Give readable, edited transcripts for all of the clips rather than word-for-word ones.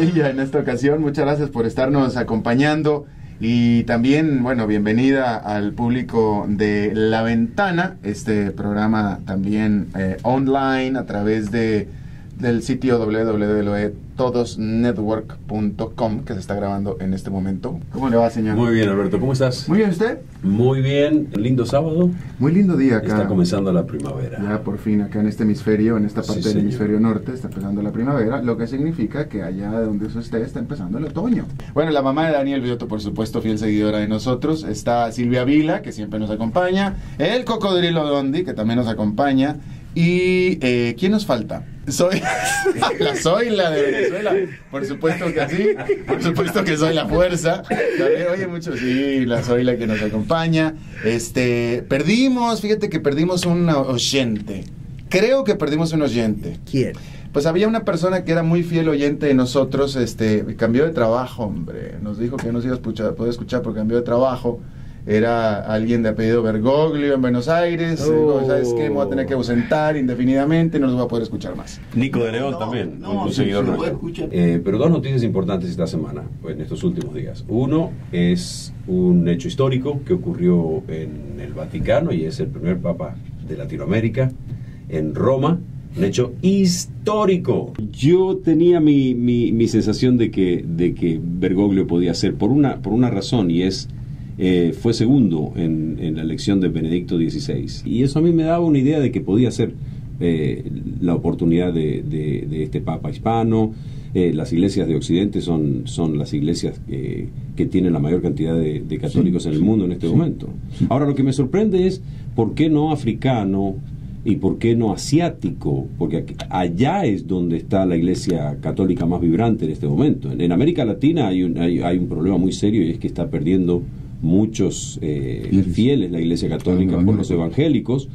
Padilla en esta ocasión. Muchas gracias por estarnos acompañando. Y también, bueno, bienvenida al público de La Ventana, este programa también online a través del sitio www.todosnetwork.com, que se está grabando en este momento. ¿Cómo le va, señor? Muy bien, Alberto, ¿cómo estás? Muy bien, ¿usted? Muy bien, lindo sábado. Muy lindo día acá. Está comenzando la primavera. Ya por fin acá en este hemisferio, en esta parte del hemisferio norte, está empezando la primavera, lo que significa que allá de donde usted esté está empezando el otoño. Bueno, la mamá de Daniel Biotto, por supuesto, fiel seguidora de nosotros, está Silvia Vila, que siempre nos acompaña, el Cocodrilo Dondi, que también nos acompaña, y ¿quién nos falta? Soy la Zoila de Venezuela, por supuesto que sí, por supuesto que soy la fuerza. También, oye, mucho, sí, la Zoila que nos acompaña. Fíjate que perdimos un oyente. Creo que perdimos un oyente. ¿Quién? Pues había una persona que era muy fiel oyente de nosotros, cambió de trabajo, hombre. Nos dijo que no se iba a poder escuchar porque cambió de trabajo. Era alguien de apellido Bergoglio en Buenos Aires. Digo, ¿sabes qué? Me voy a tener que ausentar indefinidamente y no los voy a poder escuchar más. Nico de León también, un seguidor nuestro. Pero dos noticias importantes esta semana, en estos últimos días. Uno es un hecho histórico que ocurrió en el Vaticano y es el primer papa de Latinoamérica, en Roma. Un hecho histórico. Yo tenía mi sensación de que Bergoglio podía ser por una razón, y es fue segundo en la elección de Benedicto XVI, y eso a mí me daba una idea de que podía ser la oportunidad de este papa hispano. Las iglesias de Occidente son las iglesias que tienen la mayor cantidad de católicos en el mundo en este momento. Ahora, lo que me sorprende es por qué no africano y por qué no asiático, porque allá es donde está la iglesia católica más vibrante en este momento. En América Latina hay un problema muy serio, y es que está perdiendo muchos fieles la iglesia católica por los evangélicos,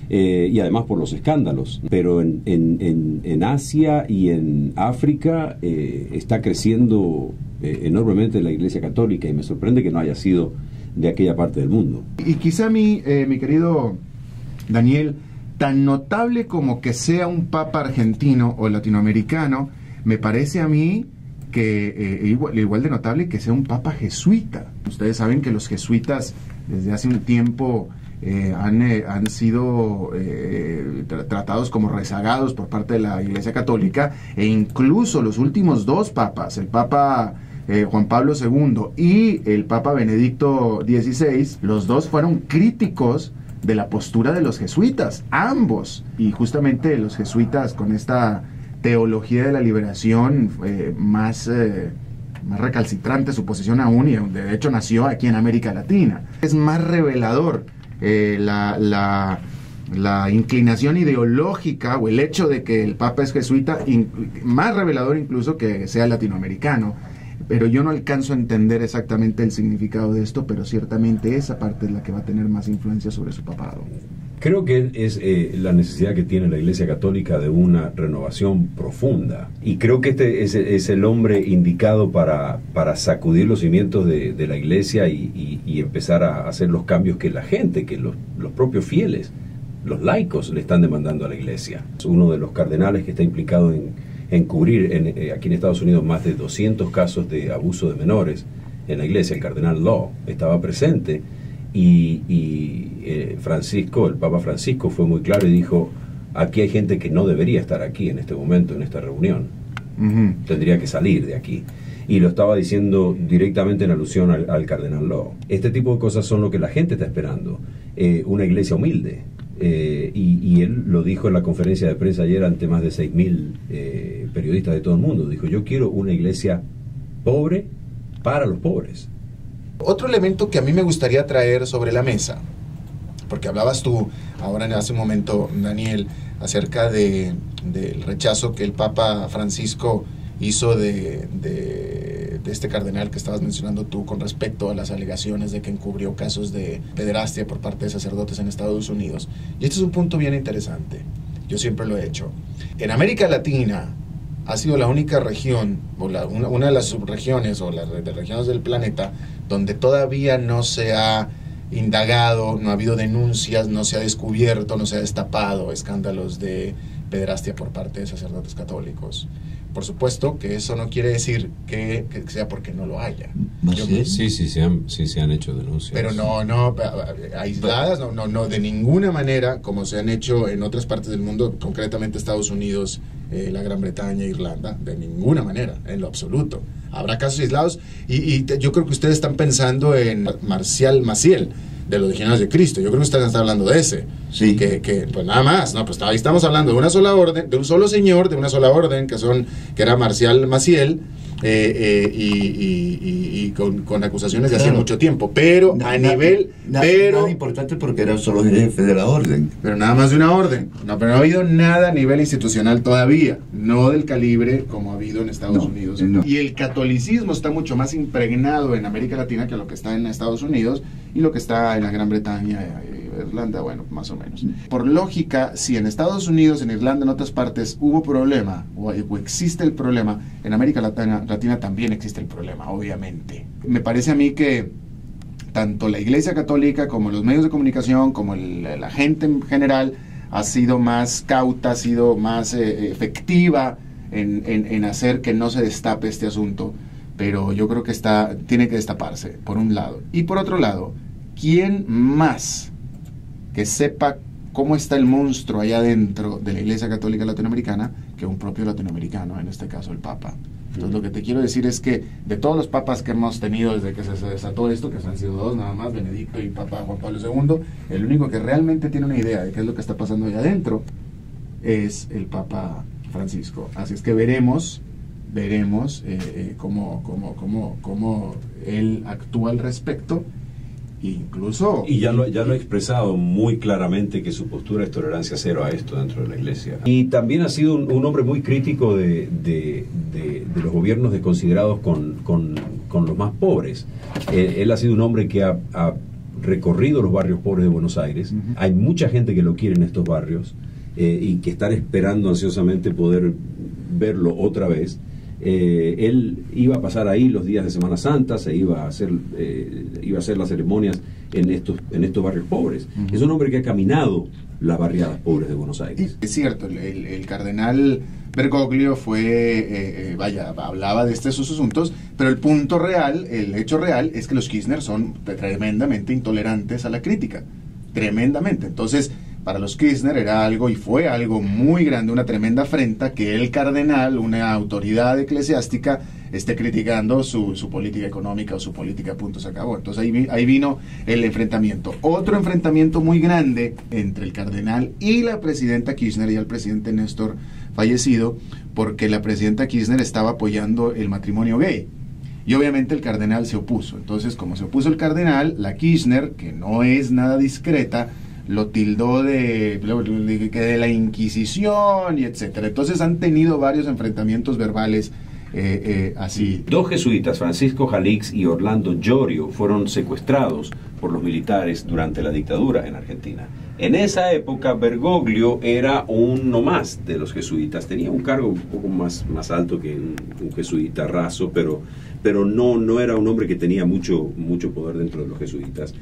y además por los escándalos. Pero en Asia y en África está creciendo enormemente la iglesia católica, y me sorprende que no haya sido de aquella parte del mundo. Y quizá a mí, mi querido Daniel, tan notable como que sea un papa argentino o latinoamericano, me parece a mí que igual de notable que sea un papa jesuita. Ustedes saben que los jesuitas desde hace un tiempo han sido tratados como rezagados por parte de la Iglesia Católica, e incluso los últimos dos papas, el papa Juan Pablo II y el papa Benedicto XVI, los dos fueron críticos de la postura de los jesuitas, ambos, y justamente los jesuitas con esta teología de la liberación más recalcitrante su posición aún, y de hecho nació aquí en América Latina. Es más revelador la inclinación ideológica o el hecho de que el Papa es jesuita, más revelador incluso que sea latinoamericano. Pero yo no alcanzo a entender exactamente el significado de esto, pero ciertamente esa parte es la que va a tener más influencia sobre su papado. Creo que es la necesidad que tiene la Iglesia Católica de una renovación profunda, y creo que este es el hombre indicado para sacudir los cimientos de la Iglesia y empezar a hacer los cambios que la gente, que los propios fieles, los laicos, le están demandando a la Iglesia. Uno de los cardenales que está implicado en cubrir aquí en Estados Unidos más de 200 casos de abuso de menores en la Iglesia, el cardenal Law, estaba presente, y Francisco, el Papa Francisco, fue muy claro y dijo: aquí hay gente que no debería estar aquí en este momento, en esta reunión. Tendría que salir de aquí. Y lo estaba diciendo directamente en alusión al cardenal Law. Este tipo de cosas son lo que la gente está esperando. Una iglesia humilde. Y él lo dijo en la conferencia de prensa ayer ante más de 6.000 periodistas de todo el mundo. Dijo: yo quiero una iglesia pobre para los pobres. Otro elemento que a mí me gustaría traer sobre la mesa, porque hablabas tú ahora hace un momento, Daniel, acerca del rechazo que el Papa Francisco hizo de este cardenal que estabas mencionando tú con respecto a las alegaciones de que encubrió casos de pederastia por parte de sacerdotes en Estados Unidos. Y este es un punto bien interesante. Yo siempre lo he hecho. En América Latina ha sido la única región, o una de las subregiones o las regiones del planeta donde todavía no se ha indagado, no ha habido denuncias, no se ha descubierto, no se ha destapado escándalos de pederastia por parte de sacerdotes católicos. Por supuesto que eso no quiere decir que sea porque no lo haya. Sí se han hecho denuncias. Pero no aisladas, no de ninguna manera como se han hecho en otras partes del mundo, concretamente Estados Unidos, la Gran Bretaña, Irlanda, de ninguna manera, en lo absoluto. Habrá casos aislados y yo creo que ustedes están pensando en Marcial Maciel, de los Legionarios de Cristo. Yo creo que ustedes están hablando de ese. Sí. Que pues nada más, no, pues ahí estamos hablando de una sola orden, de un solo señor, de una sola orden, que era Marcial Maciel, y con acusaciones de hace mucho tiempo. Pero nada importante porque era solo jefe de la orden. Pero nada más de una orden. No, pero no ha habido nada a nivel institucional todavía. No del calibre como ha habido en Estados Unidos. No. Y el catolicismo está mucho más impregnado en América Latina que lo que está en Estados Unidos y lo que está en la Gran Bretaña, Irlanda, bueno, más o menos. Por lógica, si en Estados Unidos, en Irlanda, en otras partes hubo problema o existe el problema, en América Latina también existe el problema, obviamente. Me parece a mí que tanto la Iglesia Católica como los medios de comunicación, como la gente en general, ha sido más cauta, ha sido más efectiva en hacer que no se destape este asunto, pero yo creo que tiene que destaparse, por un lado. Y por otro lado, ¿quién más que sepa cómo está el monstruo allá dentro de la Iglesia Católica Latinoamericana que un propio latinoamericano, en este caso el Papa? Entonces lo que te quiero decir es que de todos los papas que hemos tenido desde que se desató esto, que han sido dos nada más, Benedicto y Papa Juan Pablo II, el único que realmente tiene una idea de qué es lo que está pasando allá adentro es el Papa Francisco. Así es que veremos cómo él actúa al respecto. Incluso... Y ya lo ha expresado muy claramente que su postura es tolerancia cero a esto dentro de la Iglesia. Y también ha sido un hombre muy crítico de los gobiernos desconsiderados con los más pobres. Él ha sido un hombre que ha recorrido los barrios pobres de Buenos Aires. Hay mucha gente que lo quiere en estos barrios y que están esperando ansiosamente poder verlo otra vez. Él iba a pasar ahí los días de Semana Santa, iba a hacer las ceremonias en estos barrios pobres. Es un hombre que ha caminado las barriadas pobres de Buenos Aires. Es cierto, el cardenal Bergoglio hablaba de estos asuntos, pero el hecho real es que los Kirchner son tremendamente intolerantes a la crítica, tremendamente. Entonces, para los Kirchner era algo y fue algo muy grande, una tremenda afrenta que el cardenal, una autoridad eclesiástica, esté criticando su política económica o su política, punto, se acabó. Entonces ahí vino el enfrentamiento. Otro enfrentamiento muy grande entre el cardenal y la presidenta Kirchner y el presidente Néstor fallecido, porque la presidenta Kirchner estaba apoyando el matrimonio gay. Y obviamente el cardenal se opuso. Entonces, como se opuso el cardenal, la Kirchner, que no es nada discreta, lo tildó de la Inquisición y etcétera. Entonces han tenido varios enfrentamientos verbales así. Dos jesuitas, Francisco Jalix y Orlando Llorio, fueron secuestrados por los militares durante la dictadura en Argentina. En esa época Bergoglio era uno más de los jesuitas, tenía un cargo un poco más alto que un jesuita raso, pero no era un hombre que tenía mucho poder dentro de los jesuitas.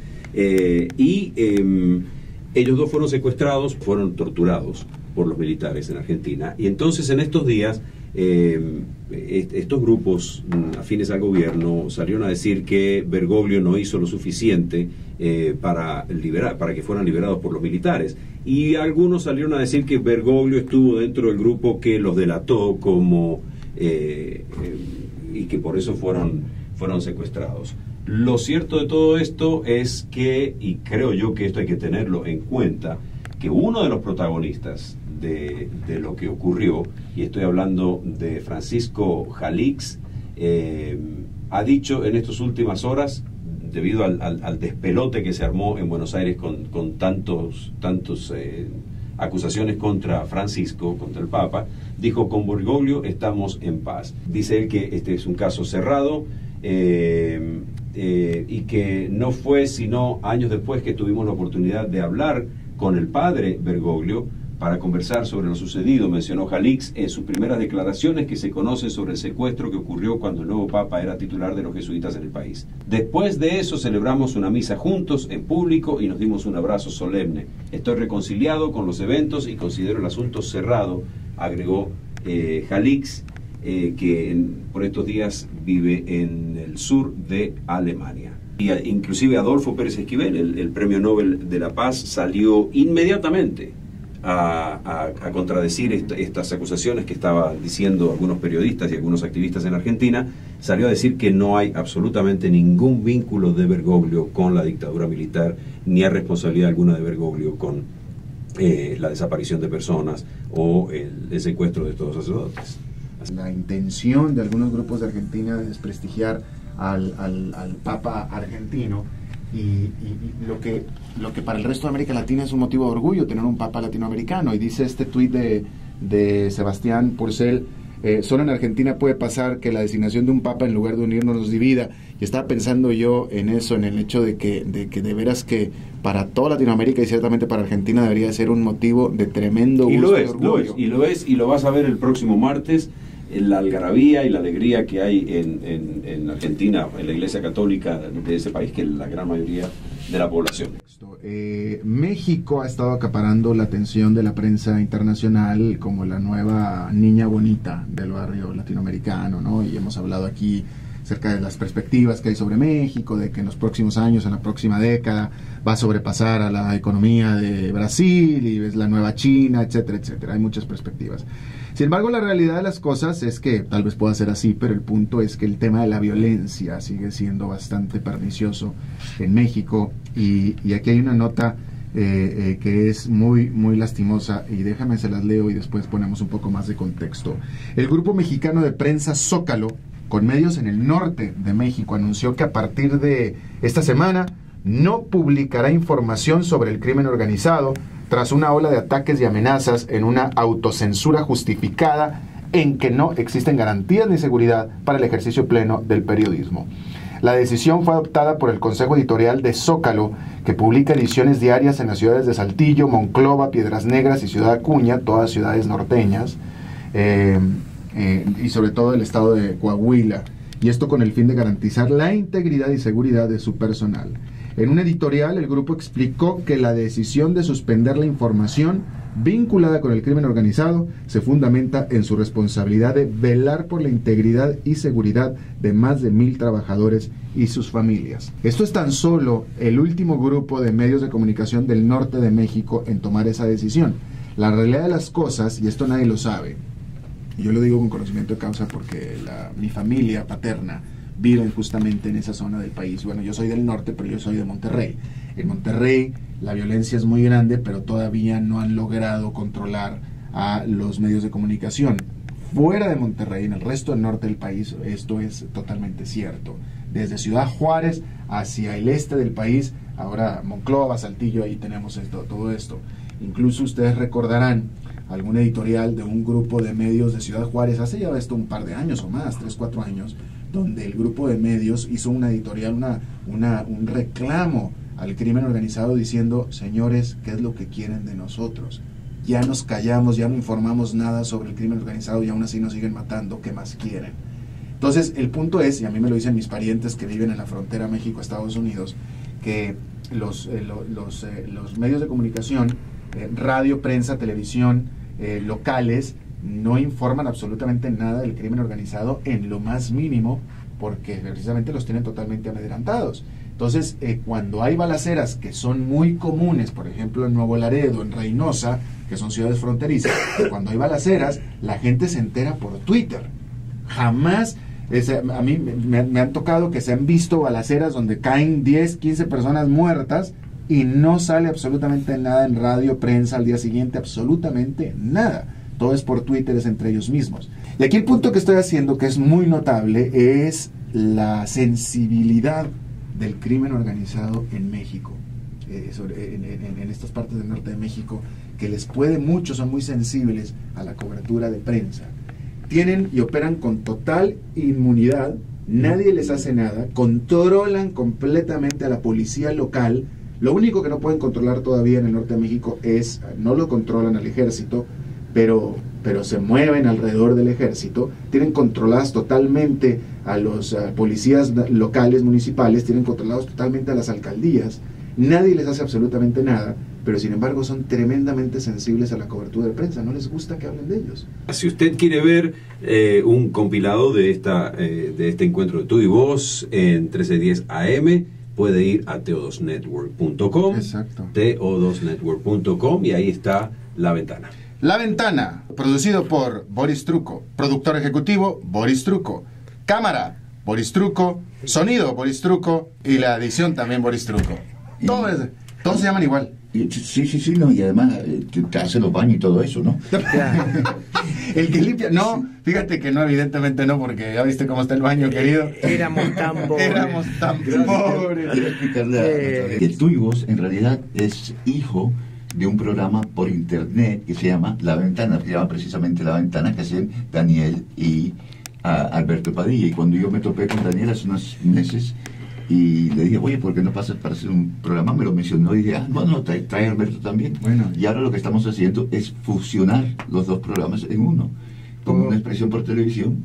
Ellos dos fueron secuestrados, fueron torturados por los militares en Argentina. Y entonces en estos días, estos grupos afines al gobierno salieron a decir que Bergoglio no hizo lo suficiente para que fueran liberados por los militares. Y algunos salieron a decir que Bergoglio estuvo dentro del grupo que los delató y que por eso fueron secuestrados. Lo cierto de todo esto es que, y creo yo que esto hay que tenerlo en cuenta, que uno de los protagonistas de lo que ocurrió, y estoy hablando de Francisco Jalix, ha dicho en estas últimas horas, debido al despelote que se armó en Buenos Aires con tantos acusaciones contra Francisco, contra el Papa, dijo: con Bergoglio estamos en paz. Dice él que este es un caso cerrado, y que no fue sino años después que tuvimos la oportunidad de hablar con el padre Bergoglio para conversar sobre lo sucedido. Mencionó Jalix en sus primeras declaraciones que se conocen sobre el secuestro que ocurrió cuando el nuevo Papa era titular de los jesuitas en el país. Después de eso celebramos una misa juntos en público y nos dimos un abrazo solemne. Estoy reconciliado con los eventos y considero el asunto cerrado, agregó Jalix, que por estos días vive en el sur de Alemania. Y inclusive Adolfo Pérez Esquivel, el Premio Nobel de la Paz, salió inmediatamente a contradecir estas acusaciones que estaban diciendo algunos periodistas y algunos activistas en Argentina. Salió a decir que no hay absolutamente ningún vínculo de Bergoglio con la dictadura militar, ni hay responsabilidad alguna de Bergoglio con la desaparición de personas o el secuestro de estos sacerdotes. La intención de algunos grupos de Argentina de desprestigiar al Papa argentino y lo que para el resto de América Latina es un motivo de orgullo tener un Papa latinoamericano. Y dice este tuit de Sebastián Purcell: solo en Argentina puede pasar que la designación de un Papa en lugar de unirnos nos divida. Y estaba pensando yo en eso, en el hecho de que de veras que para toda Latinoamérica y ciertamente para Argentina debería ser un motivo de tremendo gusto y orgullo. Y lo vas a ver el próximo martes, en la algarabía y la alegría que hay en Argentina, en la Iglesia Católica de ese país, que es la gran mayoría de la población. México ha estado acaparando la atención de la prensa internacional como la nueva niña bonita del barrio latinoamericano, ¿no? Y hemos hablado aquí acerca de las perspectivas que hay sobre México, de que en los próximos años, en la próxima década, va a sobrepasar a la economía de Brasil y es la nueva China, etcétera, etcétera. Hay muchas perspectivas. Sin embargo, la realidad de las cosas es que tal vez pueda ser así, pero el punto es que el tema de la violencia sigue siendo bastante pernicioso en México, y aquí hay una nota que es muy, muy lastimosa, y déjame se las leo y después ponemos un poco más de contexto. El grupo mexicano de prensa Zócalo, con medios en el norte de México, anunció que a partir de esta semana no publicará información sobre el crimen organizado tras una ola de ataques y amenazas en una autocensura justificada en que no existen garantías ni seguridad para el ejercicio pleno del periodismo. La decisión fue adoptada por el Consejo Editorial de Zócalo, que publica ediciones diarias en las ciudades de Saltillo, Monclova, Piedras Negras y Ciudad Acuña, todas ciudades norteñas, y sobre todo el estado de Coahuila, y esto con el fin de garantizar la integridad y seguridad de su personal. En un editorial, el grupo explicó que la decisión de suspender la información vinculada con el crimen organizado se fundamenta en su responsabilidad de velar por la integridad y seguridad de más de 1,000 trabajadores y sus familias. Esto es tan solo el último grupo de medios de comunicación del norte de México en tomar esa decisión. La realidad de las cosas, y esto nadie lo sabe, y yo lo digo con conocimiento de causa porque mi familia paterna viven justamente en esa zona del país. Bueno, yo soy del norte, pero yo soy de Monterrey. En Monterrey la violencia es muy grande, pero todavía no han logrado controlar a los medios de comunicación. Fuera de Monterrey, en el resto del norte del país, esto es totalmente cierto. Desde Ciudad Juárez hacia el este del país, ahora Monclova, Saltillo, ahí tenemos todo esto. Incluso ustedes recordarán algún editorial de un grupo de medios de Ciudad Juárez, hace ya esto un par de años o más, 3, 4 años, donde el grupo de medios hizo una editorial, un reclamo al crimen organizado diciendo: señores, ¿qué es lo que quieren de nosotros? Ya nos callamos, ya no informamos nada sobre el crimen organizado y aún así nos siguen matando, ¿qué más quieren? Entonces, el punto es, y a mí me lo dicen mis parientes que viven en la frontera México-Estados Unidos, que los medios de comunicación, radio, prensa, televisión, locales, no informan absolutamente nada del crimen organizado en lo más mínimo, porque precisamente los tienen totalmente amedrentados. Entonces, cuando hay balaceras que son muy comunes, por ejemplo en Nuevo Laredo, en Reynosa, que son ciudades fronterizas, cuando hay balaceras, la gente se entera por Twitter. Jamás, a mí me han tocado que se han visto balaceras donde caen 10, 15 personas muertas y no sale absolutamente nada en radio, prensa al día siguiente, absolutamente nada. Todo es por Twitter, es entre ellos mismos. Y aquí el punto que estoy haciendo, que es muy notable, es la sensibilidad del crimen organizado en México, en estas partes del norte de México, que les puede mucho, son muy sensibles a la cobertura de prensa. Tienen y operan con total inmunidad, nadie les hace nada, controlan completamente a la policía local, Lo único que no pueden controlar todavía en el norte de México es, no lo controlan al ejército, pero se mueven alrededor del ejército, tienen controladas totalmente a los policías locales, municipales, tienen controlados totalmente a las alcaldías, nadie les hace absolutamente nada, pero sin embargo son tremendamente sensibles a la cobertura de prensa, no les gusta que hablen de ellos. Si usted quiere ver un compilado de este encuentro de Tú y Voz en 1310 AM, puede ir a to2network.com, to2network.com, y ahí está La Ventana. La Ventana, producido por Boris Trucco, productor ejecutivo Boris Trucco, cámara Boris Trucco, sonido Boris Trucco y la edición también Boris Trucco. Todos se llaman igual. Sí, no, y además te hace los baños y todo eso, ¿no? El que limpia, no, fíjate que no, evidentemente no, porque ya viste cómo está el baño, querido. Éramos tan pobres. Quiero explicarle que Tú y Voz en realidad es hijo de un programa por internet que se llama La Ventana, se llama precisamente La Ventana, que hacen Daniel y Alberto Padilla. Y cuando yo me topé con Daniel hace unos meses y le dije, oye, ¿por qué no pasas para hacer un programa? Me lo mencionó y dije, bueno, trae a Alberto también. Bueno. Y ahora lo que estamos haciendo es fusionar los dos programas en uno, con una expresión por televisión,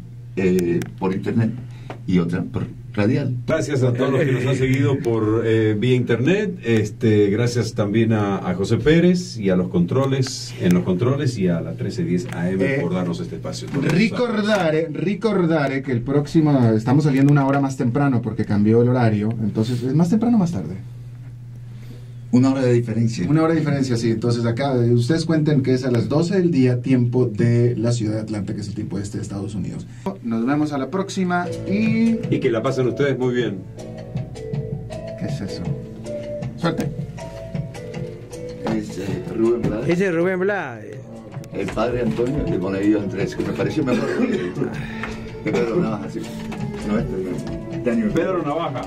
por internet, y otra por radial. Gracias a todos los que nos han seguido por vía internet. Gracias también a José Pérez y a los controles, y a la 1310 AM por darnos este espacio. Recordare que el próximo, estamos saliendo una hora más temprano porque cambió el horario, entonces, ¿es más temprano o más tarde? Una hora de diferencia. Una hora de diferencia, sí. Entonces acá, ustedes cuenten que es a las 12 del día, tiempo de la ciudad de Atlanta, que es el tiempo de Estados Unidos. Nos vemos a la próxima y que la pasen ustedes muy bien. ¿Qué es eso? Suerte. Es Rubén Blades. Ese es Rubén Blades. El padre Antonio de Monaguillo Andrés, que me pareció mejor que Pedro Navaja, sí. No, Daniel. Pedro Navaja.